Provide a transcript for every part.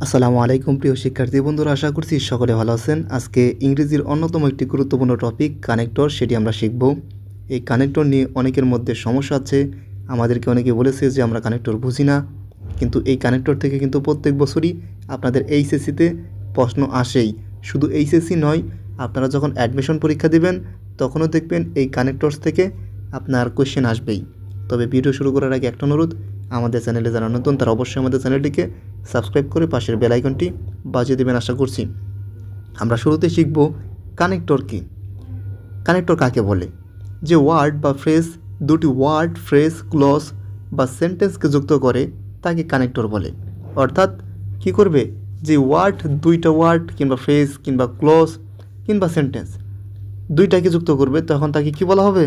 আসসালামু আলাইকুম প্রিয় শিক্ষার্থী বন্ধুরা, আশা করছি সকলে ভালো আছেন। আজকে ইংরেজির অন্যতম একটি গুরুত্বপূর্ণ টপিক কানেক্টর, সেটি আমরা শিখব। এই কানেক্টর নিয়ে অনেকের মধ্যে সমস্যা আছে। আমাদেরকে অনেকে বলেছে যে আমরা কানেক্টর বুঝি না, কিন্তু এই কানেক্টর থেকে কিন্তু প্রত্যেক বছরই আপনাদের এইচএসসিতে প্রশ্ন আসেই। শুধু এইচএসসি নয়, আপনারা যখন অ্যাডমিশন পরীক্ষা দেবেন তখনও দেখবেন এই কানেক্টরস থেকে আপনার কোয়েশ্চেন আসবেই। তবে ভিডিও শুরু করার আগে একটা অনুরোধ, আমাদের চ্যানেলে যারা নতুন তারা অবশ্যই আমাদের চ্যানেলটিকে সাবস্ক্রাইব করে পাশের বেল আইকনটি বাজিয়ে দেবেন আশা করছি। আমরা শুরুতে শিখব কানেক্টর কি। কানেক্টর কাকে বলে? যে ওয়ার্ড বা ফ্রেজ, দুটি ওয়ার্ড, ফ্রেজ, ক্লজ বা সেন্টেন্সকে যুক্ত করে তাকে কানেক্টর বলে। অর্থাৎ কি করবে? যে ওয়ার্ড, দুইটা ওয়ার্ড কিংবা ফ্রেজ কিংবা ক্লজ কিংবা সেন্টেন্স দুইটাকে যুক্ত করবে, তখন তাকে কি বলা হবে?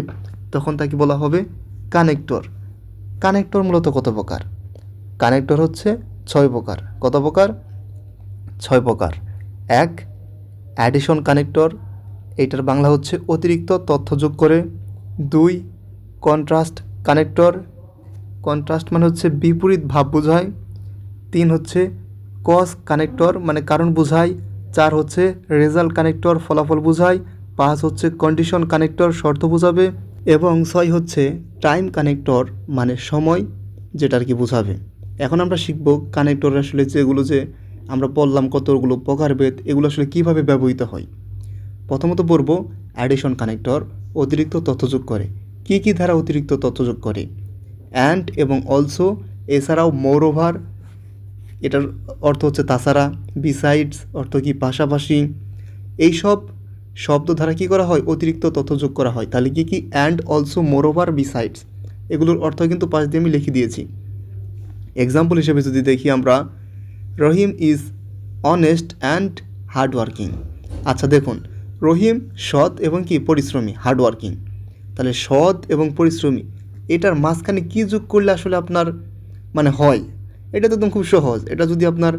তখন তাকে বলা হবে কানেক্টর। কানেক্টর মূলত কত প্রকার? কানেক্টর হচ্ছে 6 প্রকার। কত প্রকার? 6 প্রকার। 1, অ্যাডিশন কানেক্টর, এইটার বাংলা হচ্ছে অতিরিক্ত তথ্য যোগ করে। 2, কন্ট্রাস্ট কানেক্টর, কন্ট্রাস্ট মানে হচ্ছে বিপরীত ভাব বোঝায়। 3 হচ্ছে কজ কানেক্টর, মানে কারণ বোঝায়। 4 হচ্ছে রেজাল্ট কানেক্টর, ফলাফল বোঝায়। 5 হচ্ছে কন্ডিশন কানেক্টর, শর্ত বোঝাবে। এবং 6 হচ্ছে টাইম কানেক্টর, মানে সময়, যেটা আর কি বোঝাবে। এখন আমরা শিখব কানেক্টর আসলে যেগুলো যে আমরা বললাম কতগুলো প্রকারভেদ, এগুলো আসলে কীভাবে ব্যবহৃত হয়। প্রথমত পড়ব অ্যাডিশন কানেক্টর, অতিরিক্ত তথ্য যোগ করে। কী কী ধারা অতিরিক্ত তথ্য যোগ করে? অ্যান্ড এবং অলসো, এছাড়াও মোরওভার, এটার অর্থ হচ্ছে তাছাড়া। বিসাইডস অর্থ কি? পাশাপাশি। এইসব শব্দ দ্বারা কী করা হয়? অতিরিক্ত তথ্য যোগ করা হয়। তাহলে কি কি? অ্যান্ড, অলসো, মোরওভার, বিসাইডস, এগুলোর অর্থ কিন্তু পাশ দিয়ে আমি লিখে দিয়েছি। এক্সাম্পল হিসেবে যদি দেখি আমরা, রহিম ইজ অনেস্ট অ্যান্ড হার্ডওয়ার্কিং। আচ্ছা দেখুন, রহিম সৎ এবং কি? পরিশ্রমী, হার্ডওয়ার্কিং। তাহলে সৎ এবং পরিশ্রমী, এটার মাঝখানে কী যোগ করলে আসলে আপনার মানে হয়? এটা তো একদম খুব সহজ। এটা যদি আপনার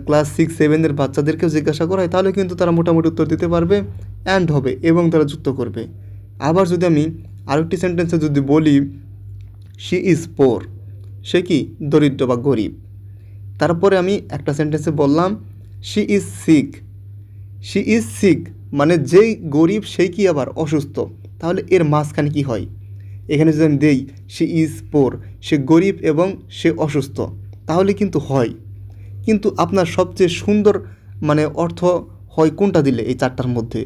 ক্লাস 6-7 বাচ্চাদেরকেও জিজ্ঞাসা করা হয় তাহলে কিন্তু তারা মোটামুটি উত্তর দিতে পারবে। অ্যান্ড হবে এবং তারা যুক্ত করবে। আবার যদি আমি আরেকটি সেন্টেন্সে যদি বলি, শি ইজ পোর, সে কি? দরিদ্র বা গরিব। তারপরে আমি একটা সেন্টেন্সে বললাম, she is sick, she is sick মানে যেই গরিব সেই কি? আবার অসুস্থ। তাহলে এর মাঝখানে কি হয়? এখানে যদি আমি দেই শি ইজ পোর, সে গরিব এবং সে অসুস্থ, তাহলে কিন্তু হয়। কিন্তু আপনার সবচেয়ে সুন্দর মানে অর্থ হয় কোনটা দিলে? এই চারটার মধ্যে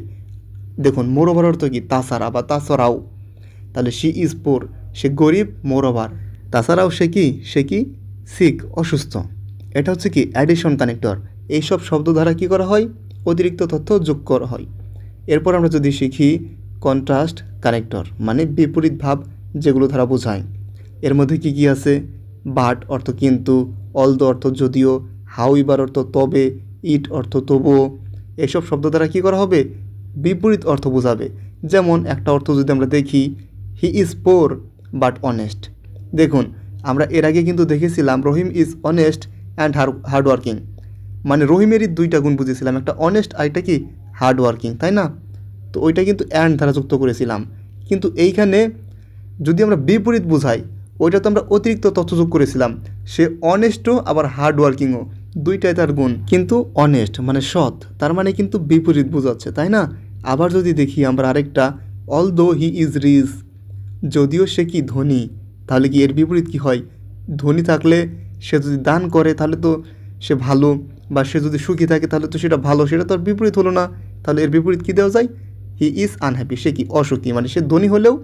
দেখুন, মোরওভার অর্থ কি? তাছাড়া বা তাছাড়াও। তাহলে শি ইজ পোর, সে গরিব, মোরওভার তাছাড়াও সে কি? সে কি? সিক, অসুস্থ। এটা হচ্ছে কি? Addition connector. এইসব শব্দ দ্বারা কী করা হয়? অতিরিক্ত তথ্য যোগ করা হয়। এরপর আমরা যদি শিখি কন্ট্রাস্ট কানেক্টর, মানে বিপরীত ভাব যেগুলো দ্বারা বোঝায়। এর মধ্যে কি কি আছে? বাট অর্থ কিন্তু, অলদো অর্থ যদিও, হাউইবার অর্থ তবে, ইট অর্থ তবুও। এসব শব্দ দ্বারা কী করা হবে? বিপরীত অর্থ বোঝাবে। যেমন একটা অর্থ যদি আমরা দেখি, he is poor but honest. দেখুন, আমরা এর আগে কিন্তু দেখেছিলাম রহিম ইজ অনেস্ট অ্যান্ড হার্ডওয়ার্কিং, মানে রহিমেরই দুইটা গুণ বুঝেছিলাম, একটা অনেস্ট আর একটা কি? হার্ডওয়ার্কিং, তাই না? তো ওইটা কিন্তু অ্যান্ড দ্বারা যুক্ত করেছিলাম। কিন্তু এইখানে যদি আমরা বিপরীত বোঝাই, ওইটা তো আমরা অতিরিক্ত তথ্য যোগ করেছিলাম। সে অনেস্টও আবার হার্ডওয়ার্কিংও, দুইটাই তার গুণ। কিন্তু অনেস্ট মানে সৎ, তার মানে কিন্তু বিপরীত বোঝাচ্ছে, তাই না? আবার যদি দেখি আমরা আরেকটা, অলদো হি ইজ রিচ, যদিও সে কি? ধনী। তাহলে কি এর বিপরীত কি হয়? ধনী থাকলে সে যদি দান করে তাহলে তো সে ভালো, বা সে যদি সুখী থাকে তাহলে তো সেটা ভালো, সেটা তো আর বিপরীত হলো না। তাহলে এর বিপরীত কী দেওয়া যায়? হি ইজ আনহ্যাপি, সে কি? অসুখী, মানে সে ধনী হলেও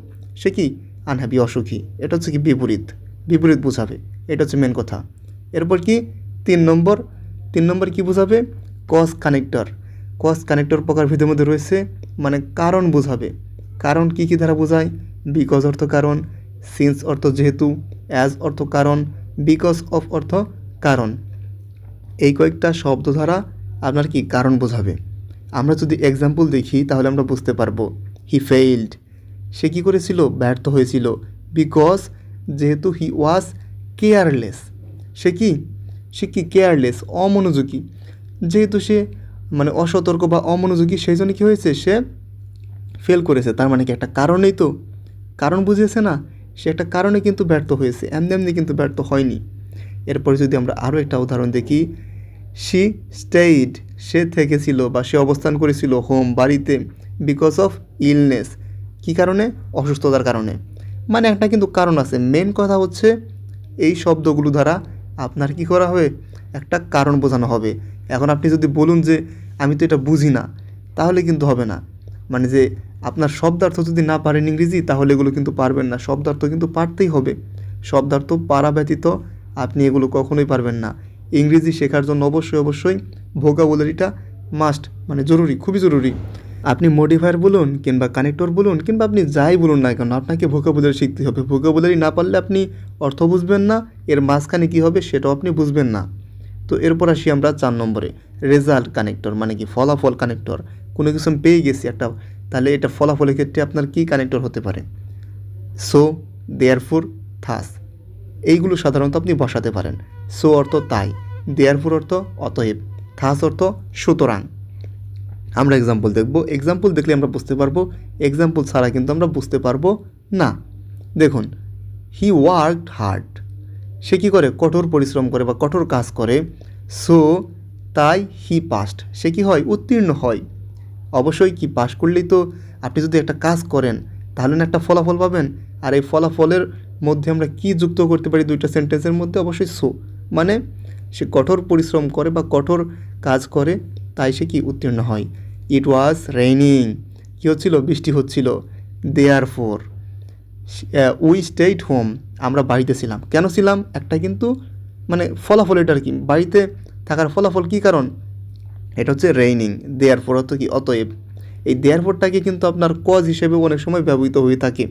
সে কি? আনহ্যাপি, অসুখী। এটা হচ্ছে কি? বিপরীত, বিপরীত বোঝাবে। এটা হচ্ছে মেন কথা। এরপর কি? 3 নম্বর কি বোঝাবে? Cause connector. কজ কানেক্টর প্রকারভেদের মধ্যে রয়েছে, মানে কারণ বোঝাবে। কারণ কি কি দ্বারা বোঝায়? বিকজ অর্থ কারণ, সিন্স অর্থ যেহেতু, অ্যাজ অর্থ কারণ, বিকজ অফ অর্থ কারণ। এই কয়েকটা শব্দ দ্বারা আপনার কি? কারণ বোঝাবে। আমরা যদি এক্সাম্পল দেখি তাহলে আমরা বুঝতে পারবো। হি ফেইল্ড, সে কী করেছিল? ব্যর্থ হয়েছিল। বিকজ, যেহেতু হি ওয়াজ কেয়ারলেস, সে কি? সে কি? কেয়ারলেস, অমনোযোগী। যেহেতু সে মানে অসতর্ক বা অমনোযোগী, সেই জন্য কী হয়েছে? সে ফেল করেছে। তার মানে কি? একটা কারণেই তো, কারণ বুঝিয়েছে না? সে একটা কারণে কিন্তু ব্যর্থ হয়েছে, এমনি এমনি কিন্তু ব্যর্থ হয়নি। এরপরে যদি আমরা আরও একটা উদাহরণ দেখি, শি স্টেইড, সে থেকেছিল বা সে অবস্থান করেছিল, হোম বাড়িতে, বিকজ অফ ইলনেস, কী কারণে? অসুস্থতার কারণে। মানে একটা কিন্তু কারণ আছে। মেন কথা হচ্ছে এই শব্দগুলো দ্বারা আপনার কি করা হবে? একটা কারণ বোঝানো হবে। এখন আপনি যদি বলুন যে আমি তো এটা বুঝি না, তাহলে কিন্তু হবে না। মানে যে আপনার শব্দার্থ যদি না পারেন ইংরেজি, তাহলে এগুলো কিন্তু পারবেন না। শব্দার্থ কিন্তু পারতেই হবে। শব্দার্থ পারা ব্যতীত আপনি এগুলো কখনোই পারবেন না। ইংরেজি শেখার জন্য অবশ্যই ভোকাবুলারিটা মাস্ট, মানে জরুরি, খুবই জরুরি। আপনি মডিফায়ার বলুন কিংবা কানেক্টর বলুন কিংবা আপনি যাই বলুন না কেন, আপনাকে ভোকাবুলারি শিখতে হবে। ভোকাবুলারি না পারলে আপনি অর্থ বুঝবেন না, এর মাঝখানে কী হবে সেটাও আপনি বুঝবেন না। তো এরপর আসি আমরা 4 নম্বরে, রেজাল্ট কানেক্টর, মানে কি ফলাফল কানেক্টর। কোনো কিছু আমি পেয়ে গেছি একটা, তাহলে এটা ফলাফলের ক্ষেত্রে আপনার কী কানেক্টর হতে পারে? সো, দেয়ারফোর, থাস, এইগুলো সাধারণত আপনি বসাতে পারেন। সো অর্থ তাই, দেয়ারফোর অর্থ অতএব, থাস অর্থ সুতরাং। আমরা এক্সাম্পল দেখব। এক্সাম্পল দেখলে আমরা বুঝতে পারবো, এক্সাম্পল ছাড়া কিন্তু আমরা বুঝতে পারবো না। দেখুন, হি ওয়ার্কড হার্ড, সে কী করে? কঠোর পরিশ্রম করে বা কঠোর কাজ করে। সো তাই হি পাস্ট, সে কী হয়? উত্তীর্ণ হয়। অবশ্যই কি পাস করলেই তো, আপনি যদি একটা কাজ করেন তাহলে না একটা ফলাফল পাবেন। আর এই ফলাফলের মধ্যে আমরা কি যুক্ত করতে পারি দুইটা সেন্টেন্সের মধ্যে? অবশ্যই সো, মানে সে কঠোর পরিশ্রম করে বা কঠোর কাজ করে, তাই সে কি উত্তীর্ণ হয়। ইট ওয়াজ রেইনিং, কী হচ্ছিল? বৃষ্টি হচ্ছিল। দেয়ারফোর উই স্টেইড হোম, আমরা বাড়িতে ছিলাম। কেন ছিলাম? একটা কিন্তু মানে ফলাফল, এটার কি বাড়িতে থাকার ফলাফল, কী কারণ? এটা হচ্ছে রেইনিং। দেয়ারফোর অর্থ কি? অতএব। এই দেয়ারফোরটাকে কিন্তু আপনার কজ হিসেবে অনেক সময় ব্যবহৃত হয়ে থাকে,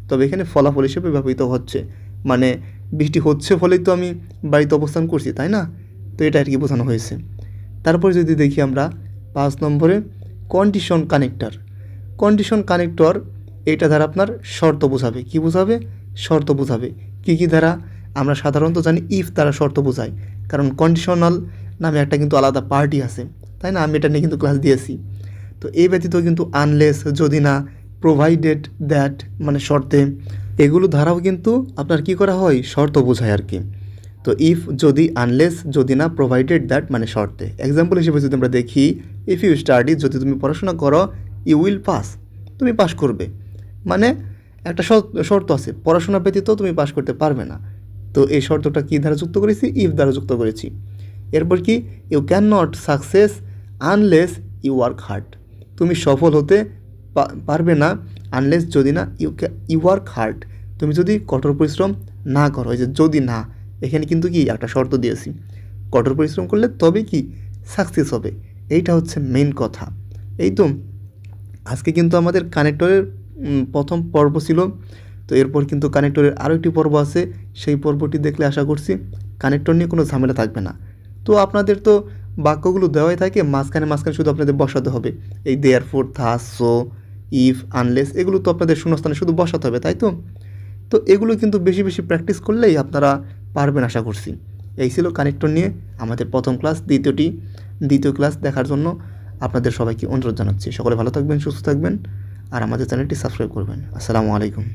তবে এখানে ফলাফল হিসেবে ব্যবহৃত হচ্ছে। মানে বৃষ্টি হচ্ছে ফলেই তো আমি বাড়িতে অবস্থান করছি, তাই না? তো এটা আর কি বোঝানো হয়েছে। তারপরে যদি দেখি আমরা 5 নম্বরে, কন্ডিশন কানেক্টর। কন্ডিশন কানেক্টর এটা দ্বারা আপনার শর্ত বোঝাবে। কি বোঝাবে? শর্ত বোঝাবে। কী দ্বারা? আমরা সাধারণত জানি ইফ দ্বারা শর্ত বোঝায়, কারণ কন্ডিশনাল নামে একটা কিন্তু আলাদা পার্টি আছে, তাই না? আমি এটা নিয়ে কিন্তু ক্লাস দিয়েছি। তো এই ব্যতীত কিন্তু আনলেস, যদি না, প্রোভাইডেড দ্যাট, মানে শর্তে, এগুলো ধারাও কিন্তু আপনার কি করা হয়? শর্ত বোঝায় আর কি। তো ইফ যদি, আনলেস যদি না, প্রোভাইডেড দ্যাট মানে শর্তে। এক্সাম্পল হিসেবে যদি আমরা দেখি, ইফ ইউ স্টাডি, যদি তুমি পড়াশোনা করো, ইউ উইল পাস, তুমি পাস করবে। মানে একটা শর্ত আছে, পড়াশোনা ব্যতীত তুমি পাস করতে পারবে না। তো এই শর্তটা কী দ্বারা যুক্ত করেছি? ইফ দ্বারা যুক্ত করেছি। এরপর কি? You can not success unless you work hard, তুমি সফল হতে পারবে না আনলেস, যদি না, ইউ ওয়ার্ক হার্ড, তুমি যদি কঠোর পরিশ্রম না করো। এই যে যদি না, এখানে কিন্তু কি একটা শর্ত দিয়েছি, কঠোর পরিশ্রম করলে তবে কি সাকসেস হবে। এইটা হচ্ছে মেন কথা। এই তো আজকে কিন্তু আমাদের কানেক্টরের প্রথম পর্ব ছিল। তো এরপর কিন্তু কানেক্টরের আরও একটি পর্ব আছে, সেই পর্বটি দেখলে আশা করছি কানেক্টর নিয়ে কোনো ঝামেলা থাকবে না। তো আপনাদের তো বাক্যগুলো দেওয়াই থাকে, মাঝখানে শুধু আপনাদের বসাতে হবে। এই therefore, thus, so, if, unless, এগুলো তো আপনাদের শূন্যস্থানে শুধু বসাতে হবে, তাই তো? তো এগুলো কিন্তু বেশি বেশি প্র্যাকটিস করলেই আপনারা পারবেন আশা করছি। এই ছিল কানেক্টর নিয়ে আমাদের প্রথম ক্লাস। দ্বিতীয় ক্লাস দেখার জন্য আপনাদের সবাইকে অনুরোধ জানাচ্ছি। সকলে ভালো থাকবেন, সুস্থ থাকবেন, আর আমাদের চ্যানেলটি সাবস্ক্রাইব করবেন। আসসালামু আলাইকুম।